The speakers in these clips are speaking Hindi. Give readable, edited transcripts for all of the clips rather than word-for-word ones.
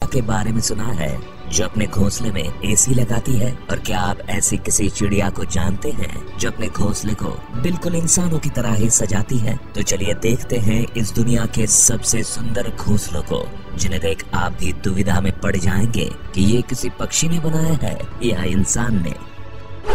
के बारे में सुना है जो अपने घोंसले में एसी लगाती है? और क्या आप ऐसी किसी चिड़िया को जानते हैं जो अपने घोंसले को बिल्कुल इंसानों की तरह ही सजाती है? तो चलिए देखते हैं इस दुनिया के सबसे सुंदर घोंसलों को, जिन्हें देख आप भी दुविधा में पड़ जाएंगे कि ये किसी पक्षी ने बनाया है या इंसान ने।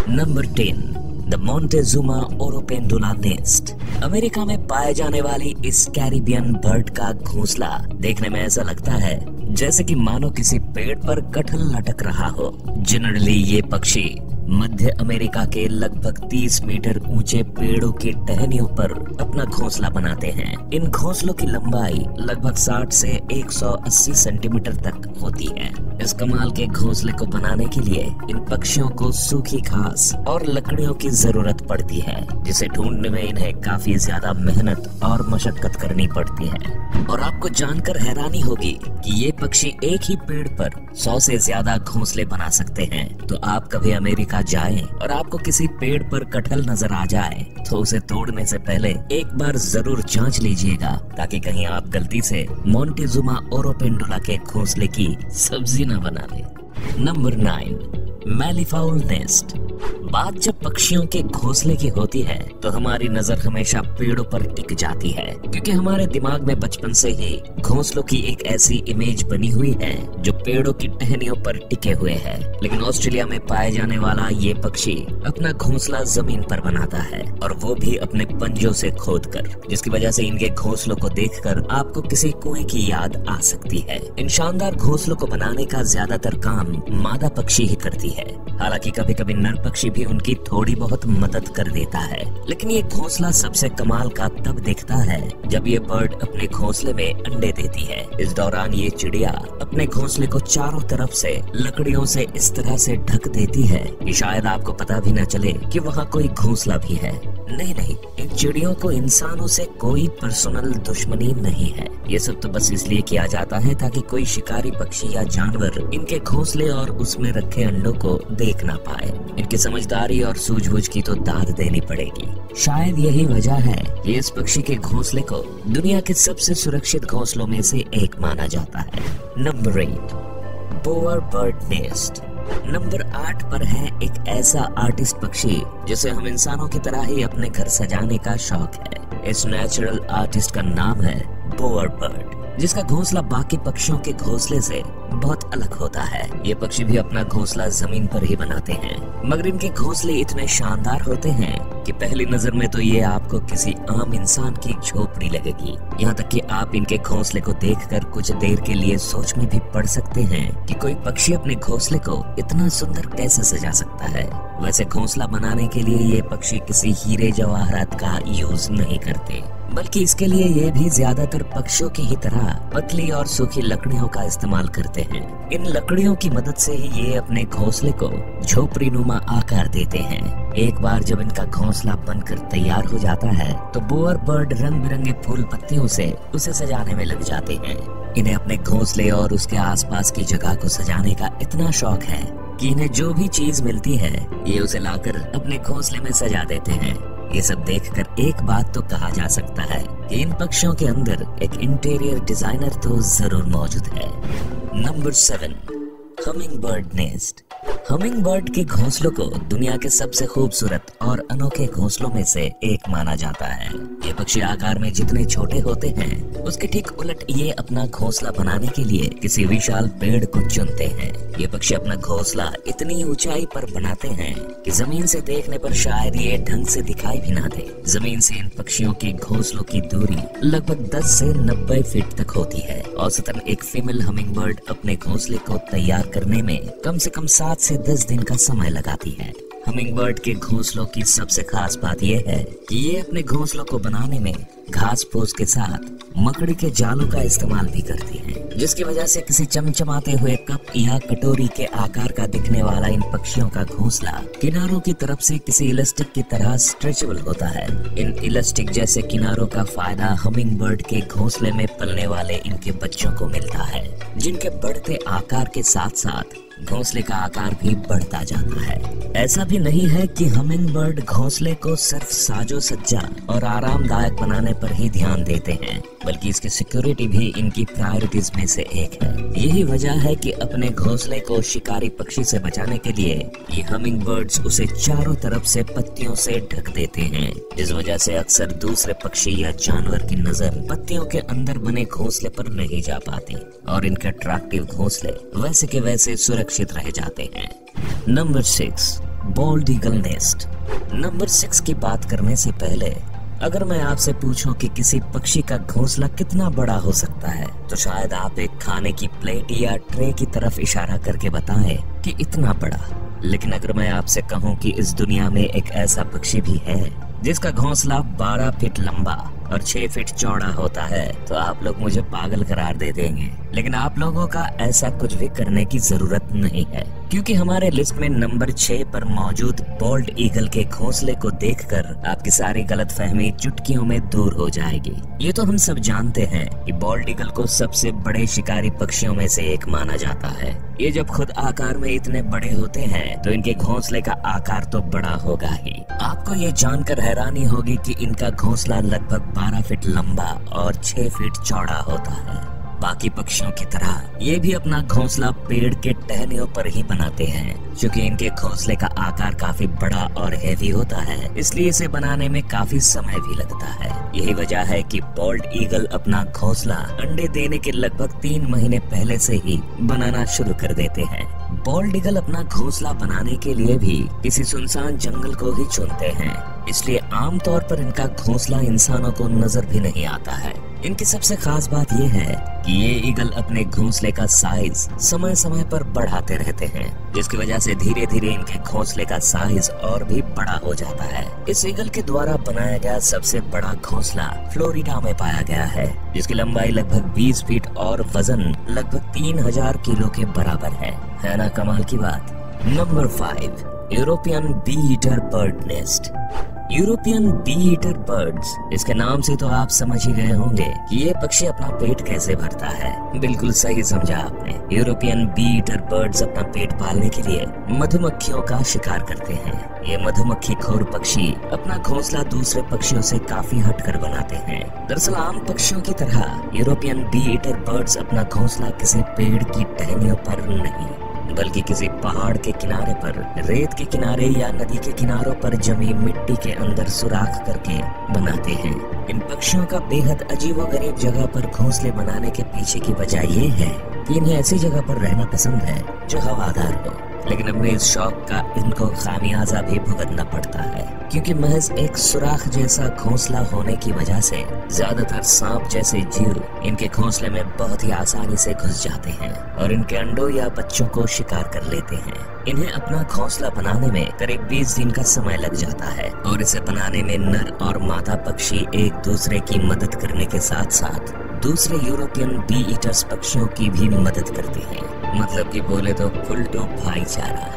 Number 10, the Montezuma oropendola nest. America में पाए जाने वाली इस कैरिबियन बर्ड का घोंसला देखने में ऐसा लगता है जैसे कि मानो किसी पेड़ पर कटहल लटक रहा हो। जनरली ये पक्षी मध्य अमेरिका के लगभग 30 मीटर ऊंचे पेड़ों की टहनियों पर अपना घोंसला बनाते हैं। इन घोंसलों की लंबाई लगभग 60 से 180 सेंटीमीटर तक होती है। इस कमाल के घोंसले को बनाने के लिए इन पक्षियों को सूखी घास और लकड़ियों की जरूरत पड़ती है, जिसे ढूंढने में इन्हें काफी ज्यादा मेहनत और मशक्कत करनी पड़ती है। और आपको जानकर हैरानी होगी कि ये पक्षी एक ही पेड़ पर 100 से ज्यादा घोंसले बना सकते हैं। तो आप कभी अमेरिका जाएं और आपको किसी पेड़ पर कटहल नजर आ जाए तो उसे तोड़ने से पहले एक बार जरूर जांच लीजिएगा, ताकि कहीं आप गलती से मोंटेजुमा ओरोपेंडुला के घोंसले की सब्जी न बना ले। Number 9, malleefowl nest. बात जब पक्षियों के घोंसले की होती है तो हमारी नजर हमेशा पेड़ों पर टिक जाती है, क्योंकि हमारे दिमाग में बचपन से ही घोंसलों की एक ऐसी इमेज बनी हुई है जो पेड़ों की टहनियों पर टिके हुए है। लेकिन ऑस्ट्रेलिया में पाए जाने वाला ये पक्षी अपना घोंसला जमीन पर बनाता है, और वो भी अपने पंजों से खोदकर, जिसकी वजह से इनके घोंसलों को देखकर आपको किसी कुएं की याद आ सकती है। इन शानदार घोंसलों को बनाने का ज्यादातर काम मादा पक्षी ही करती है। हालांकि कभी कभी नर पक्षी भी उनकी थोड़ी बहुत मदद कर देता है। लेकिन ये घोंसला सबसे कमाल का तब दिखता है जब ये बर्ड अपने घोंसले में अंडे देती है। इस दौरान ये चिड़िया अपने घोंसले को चारों तरफ से लकड़ियों से इस तरह से ढक देती है कि शायद आपको पता भी न चले कि वहाँ कोई घोंसला भी है। नहीं, इन चिड़ियों को इंसानों से कोई पर्सनल दुश्मनी नहीं है। ये सब तो बस इसलिए किया जाता है ताकि कोई शिकारी पक्षी या जानवर इनके घोंसले और उसमें रखे अंडों को देख ना पाए। इनकी समझदारी और सूझबूझ की तो दाद देनी पड़ेगी। शायद यही वजह है कि इस पक्षी के घोंसले को दुनिया के सबसे सुरक्षित घोंसलों में से एक माना जाता है। Number 8, bower bird nest. Number 8 पर है एक ऐसा आर्टिस्ट पक्षी जिसे हम इंसानों की तरह ही अपने घर सजाने का शौक है। इस नेचुरल आर्टिस्ट का नाम है बोअर बर्ड, जिसका घोंसला बाकी पक्षियों के घोंसले से बहुत अलग होता है। ये पक्षी भी अपना घोंसला जमीन पर ही बनाते हैं, मगर इनके घोंसले इतने शानदार होते हैं कि पहली नजर में तो ये आपको किसी आम इंसान की झोपड़ी लगेगी। यहाँ तक कि आप इनके घोंसले को देखकर कुछ देर के लिए सोच में भी पड़ सकते हैं कि कोई पक्षी अपने घोंसले को इतना सुंदर कैसे सजा सकता है। वैसे घोंसला बनाने के लिए ये पक्षी किसी हीरे जवाहरात का यूज नहीं करते, बल्कि इसके लिए ये भी ज्यादातर पक्षियों की ही तरह पतली और सूखी लकड़ियों का इस्तेमाल करते हैं। इन लकड़ियों की मदद से ही ये अपने घोंसले को झोपड़ी नुमा आकार देते हैं। एक बार जब इनका घोंसला बनकर तैयार हो जाता है तो बोअर बर्ड रंग बिरंगे फूल पत्तियों से उसे सजाने में लग जाते हैं। इन्हें अपने घोंसले और उसके आसपास की जगह को सजाने का इतना शौक है कि इन्हें जो भी चीज मिलती है ये उसे लाकर अपने घोंसले में सजा देते हैं। ये सब देखकर एक बात तो कहा जा सकता है कि इन पक्षियों के अंदर एक इंटीरियर डिजाइनर तो जरूर मौजूद है। Number 7, humming bird nest. Humming bird के घोंसलों को दुनिया के सबसे खूबसूरत और अनोखे घोंसलों में से एक माना जाता है। ये पक्षी आकार में जितने छोटे होते हैं उसके ठीक उलट ये अपना घोंसला बनाने के लिए किसी विशाल पेड़ को चुनते हैं। ये पक्षी अपना घोंसला इतनी ऊंचाई पर बनाते हैं कि जमीन से देखने पर शायद ये ढंग से दिखाई भी ना दे। जमीन से इन पक्षियों के घोंसलों की दूरी लगभग 10 से 90 फीट तक होती है। औसतन एक फीमेल हमिंग बर्ड अपने घोंसले को तैयार करने में कम से कम 7 से 10 दिन का समय लगाती है। हमिंग बर्ड के घोंसलों की सबसे खास बात यह है कि ये अपने घोंसलों को बनाने में घास फूस के साथ मकड़ी के जालों का इस्तेमाल भी करती हैं, जिसकी वजह से किसी चमचमाते हुए कप या कटोरी के आकार का दिखने वाला इन पक्षियों का घोंसला किनारों की तरफ से किसी इलास्टिक की तरह स्ट्रेचेबल होता है। इन इलास्टिक जैसे किनारों का फायदा हमिंग बर्ड के घोंसले में पलने वाले इनके बच्चों को मिलता है, जिनके बढ़ते आकार के साथ साथ घोंसले का आकार भी बढ़ता जाता है। ऐसा भी नहीं है कि हमिंग बर्ड घोंसले को सिर्फ साजो सज्जा और आरामदायक बनाने पर ही ध्यान देते हैं। बल्कि इसकी सिक्योरिटी भी इनकी प्रायोरिटीज में से एक है। यही वजह है कि अपने घोंसले को शिकारी पक्षी से बचाने के लिए ये हमिंग बर्ड्स उसे चारों तरफ से पत्तियों से ढक देते हैं। इस वजह से अक्सर दूसरे पक्षी या जानवर की नजर पत्तियों के अंदर बने घोंसले पर नहीं जा पाती और इनके अट्रैक्टिव घोंसले वैसे के वैसे सुरक्षित रह जाते हैं। Number 6, bold eagle nest. Number 6 की बात करने से पहले अगर मैं आपसे पूछूं कि किसी पक्षी का घोंसला कितना बड़ा हो सकता है, तो शायद आप एक खाने की प्लेट या ट्रे की तरफ इशारा करके बताएं कि इतना बड़ा। लेकिन अगर मैं आपसे कहूं कि इस दुनिया में एक ऐसा पक्षी भी है जिसका घोंसला 12 फीट लंबा और 6 फीट चौड़ा होता है, तो आप लोग मुझे पागल करार दे देंगे। लेकिन आप लोगों का ऐसा कुछ भी करने की जरूरत नहीं है, क्योंकि हमारे लिस्ट में नंबर 6 पर मौजूद बॉल्ड ईगल के घोंसले को देखकर आपकी सारी गलतफहमी चुटकियों में दूर हो जाएगी। ये तो हम सब जानते हैं कि बॉल्ड ईगल को सबसे बड़े शिकारी पक्षियों में से एक माना जाता है। ये जब खुद आकार में इतने बड़े होते हैं तो इनके घोंसले का आकार तो बड़ा होगा ही। आपको ये जानकर हैरानी होगी कि इनका घोंसला लगभग 12 फीट लंबा और 6 फीट चौड़ा होता है। बाकी पक्षियों की तरह ये भी अपना घोंसला पेड़ के टहनियों पर ही बनाते हैं। क्योंकि इनके घोंसले का आकार काफी बड़ा और हैवी होता है, इसलिए इसे बनाने में काफी समय भी लगता है। यही वजह है कि बॉल्ड ईगल अपना घोंसला अंडे देने के लगभग 3 महीने पहले से ही बनाना शुरू कर देते हैं। बॉल्ड ईगल अपना घोंसला बनाने के लिए भी किसी सुनसान जंगल को ही चुनते हैं, इसलिए आमतौर पर इनका घोंसला इंसानों को नजर भी नहीं आता है। इनकी सबसे खास बात यह है कि ये ईगल अपने घोंसले का साइज समय समय पर बढ़ाते रहते हैं, जिसकी वजह से धीरे धीरे इनके घोंसले का साइज और भी बड़ा हो जाता है। इस ईगल के द्वारा बनाया गया सबसे बड़ा घोंसला फ्लोरिडा में पाया गया है, जिसकी लंबाई लगभग 20 फीट और वजन लगभग 3000 किलो के बराबर है ना कमाल की बात। Number 5, European bee eater bird nest. European bee eater birds, इसके नाम से तो आप समझ ही गए होंगे कि ये पक्षी अपना पेट कैसे भरता है। बिल्कुल सही समझा आपने। यूरोपियन बी ईटर बर्ड्स अपना पेट पालने के लिए मधुमक्खियों का शिकार करते हैं। ये मधुमक्खी खोर पक्षी अपना घोंसला दूसरे पक्षियों से काफी हटकर बनाते हैं। दरअसल आम पक्षियों की तरह यूरोपियन बी ईटर बर्ड्स अपना घोंसला किसी पेड़ की टहनियों पर नहीं, बल्कि किसी पहाड़ के किनारे पर, रेत के किनारे या नदी के किनारों पर जमी मिट्टी के अंदर सुराख करके बनाते हैं। इन पक्षियों का बेहद अजीबोगरीब जगह पर घोंसले बनाने के पीछे की वजह ये है कि इन्हें ऐसी जगह पर रहना पसंद है जो हवादार हो। लेकिन अपने इस शौक का इनको खामियाजा भी भुगतना पड़ता है, क्योंकि महज एक सुराख जैसा घोंसला होने की वजह से ज्यादातर सांप जैसे जीव इनके घोंसले में बहुत ही आसानी से घुस जाते हैं और इनके अंडों या बच्चों को शिकार कर लेते हैं। इन्हें अपना घोंसला बनाने में करीब 20 दिन का समय लग जाता है और इसे बनाने में नर और मादा पक्षी एक दूसरे की मदद करने के साथ साथ दूसरे यूरोपियन बी ईटर्स पक्षियों की भी मदद करते हैं। मतलब कि बोले तो फुल टू भाईचारा।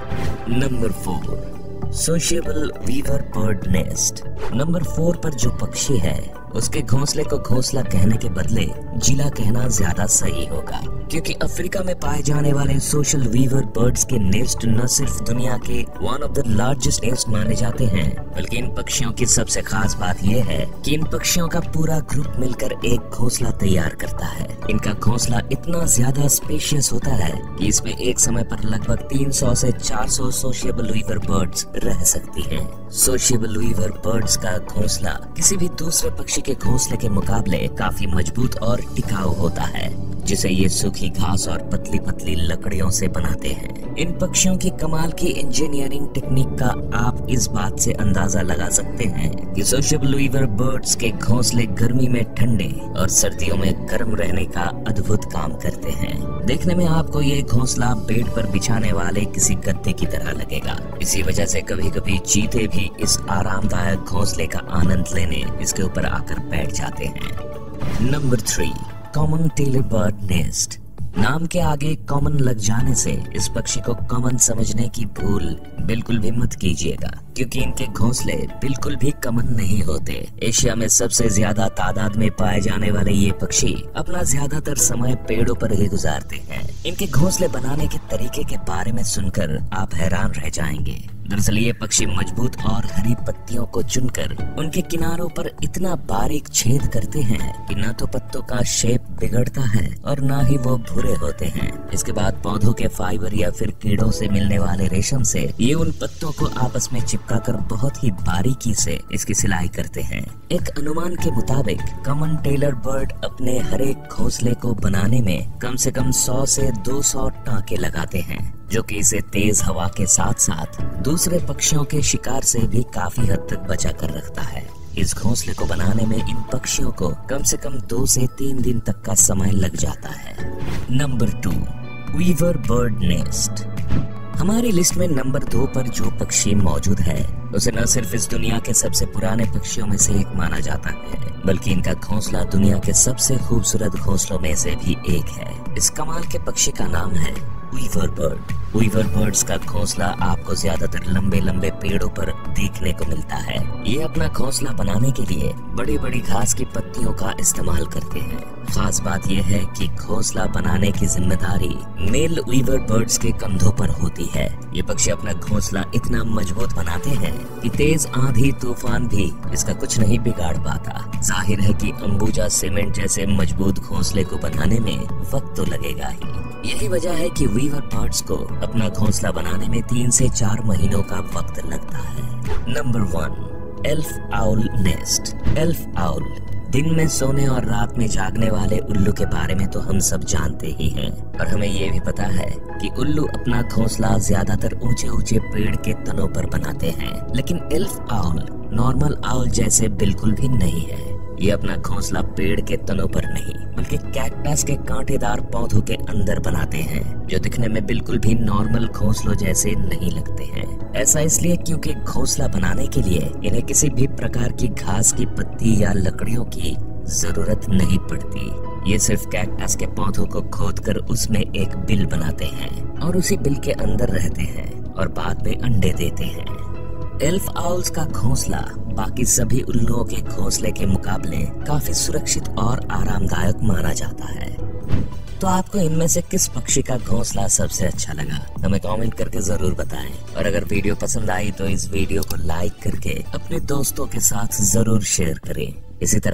Number 4, sociable weaver bird nest. Number 4 पर जो पक्षी है उसके घोंसले को घोंसला कहने के बदले जिला कहना ज्यादा सही होगा, क्योंकि अफ्रीका में पाए जाने वाले सोशल वीवर बर्ड्स के नेस्ट न सिर्फ दुनिया के one of the largest nest माने जाते हैं, बल्कि इन पक्षियों की सबसे खास बात यह है कि इन पक्षियों का पूरा ग्रुप मिलकर एक घोंसला तैयार करता है। इनका घोंसला इतना ज्यादा स्पेशियस होता है कि इसमें एक समय पर लगभग 300 से 400 सोशिएबल वीवर बर्ड्स रह सकती हैं। सोशिएबल वीवर बर्ड्स का घोंसला किसी भी दूसरे पक्षी के घोंसले के मुकाबले काफी मजबूत और टिकाऊ होता है, जिसे ये सूखी घास और पतली पतली लकड़ियों से बनाते हैं। इन पक्षियों की कमाल की इंजीनियरिंग टेक्निक का आप इस बात से अंदाजा लगा सकते हैं कि सोशिएबल वीवर बर्ड्स के घोंसले गर्मी में ठंडे और सर्दियों में गर्म रहने का अद्भुत काम करते हैं। देखने में आपको ये घोंसला बेड पर बिछाने वाले किसी गद्दे की तरह लगेगा। इसी वजह से कभी कभी चीते भी इस आरामदायक घोंसले का आनंद लेने इसके ऊपर आकर बैठ जाते हैं। Number 3, common tailor bird nest. नाम के आगे कॉमन लग जाने से इस पक्षी को कॉमन समझने की भूल बिल्कुल भी मत कीजिएगा। क्योंकि इनके घोंसले बिल्कुल भी कमन नहीं होते। एशिया में सबसे ज्यादा तादाद में पाए जाने वाले ये पक्षी अपना ज्यादातर समय पेड़ों पर ही गुजारते हैं। इनके घोंसले बनाने के तरीके के बारे में सुनकर आप हैरान रह जाएंगे। दरअसल ये पक्षी मजबूत और हरी पत्तियों को चुनकर उनके किनारों पर इतना बारीक छेद करते हैं कि न तो पत्तों का शेप बिगड़ता है और न ही वो भूरे होते हैं। इसके बाद पौधों के फाइबर या फिर कीड़ों से मिलने वाले रेशम से ये उन पत्तों को आपस में चिपकाकर बहुत ही बारीकी से इसकी सिलाई करते हैं। एक अनुमान के मुताबिक कॉमन टेलर बर्ड अपने हर एक घोंसले को बनाने में कम से कम 100 से 200 टाँके लगाते हैं, जो कि इसे तेज हवा के साथ साथ दूसरे पक्षियों के शिकार से भी काफी हद तक बचा कर रखता है। इस घोंसले को बनाने में इन पक्षियों को कम से कम 2 से 3 दिन तक का समय लग जाता है। Number 2, weaver bird nest. हमारी लिस्ट में नंबर 2 पर जो पक्षी मौजूद है उसे न सिर्फ इस दुनिया के सबसे पुराने पक्षियों में से एक माना जाता है, बल्कि इनका घोंसला दुनिया के सबसे खूबसूरत घोंसलों में से भी एक है। इस कमाल के पक्षी का नाम है वीवर बर्ड। वीवर बर्ड्स का घोंसला आपको ज्यादातर लंबे लंबे पेड़ों पर देखने को मिलता है। ये अपना घोंसला बनाने के लिए बड़ी बड़ी घास की पत्तियों का इस्तेमाल करते हैं। खास बात यह है कि घोंसला बनाने की जिम्मेदारी मेल वीवर बर्ड्स के कंधों पर होती है। ये पक्षी अपना घोंसला इतना मजबूत बनाते हैं कि तेज आंधी तूफान भी इसका कुछ नहीं बिगाड़ पाता। जाहिर है कि अंबुजा सीमेंट जैसे मजबूत घोंसले को बनाने में वक्त तो लगेगा ही। यही वजह है कि वीवर बर्ड्स को अपना घोंसला बनाने में 3 से 4 महीनों का वक्त लगता है। Number 1, elf owl nest. Elf owl दिन में सोने और रात में जागने वाले उल्लू के बारे में तो हम सब जानते ही हैं, और हमें ये भी पता है कि उल्लू अपना घोंसला ज्यादातर ऊंचे ऊंचे पेड़ के तनों पर बनाते हैं। लेकिन एल्फ आउल नॉर्मल आउल जैसे बिल्कुल भी नहीं है। ये अपना घोंसला पेड़ के तनों पर नहीं बल्कि कैक्टस के कांटेदार पौधों के अंदर बनाते हैं, जो दिखने में बिल्कुल भी नॉर्मल घोंसलों जैसे नहीं लगते हैं। ऐसा इसलिए क्योंकि घोंसला बनाने के लिए इन्हें किसी भी प्रकार की घास की पत्ती या लकड़ियों की जरूरत नहीं पड़ती। ये सिर्फ कैक्टस के पौधों को खोदकर उसमें एक बिल बनाते हैं और उसी बिल के अंदर रहते हैं और बाद में अंडे देते हैं। एल्फ आउल्स का घोंसला बाकी सभी उल्लुओं के घोंसले के मुकाबले काफी सुरक्षित और आरामदायक माना जाता है। तो आपको इनमें से किस पक्षी का घोंसला सबसे अच्छा लगा, हमें कमेंट करके जरूर बताएं। और अगर वीडियो पसंद आई तो इस वीडियो को लाइक करके अपने दोस्तों के साथ जरूर शेयर करें। इसी तरह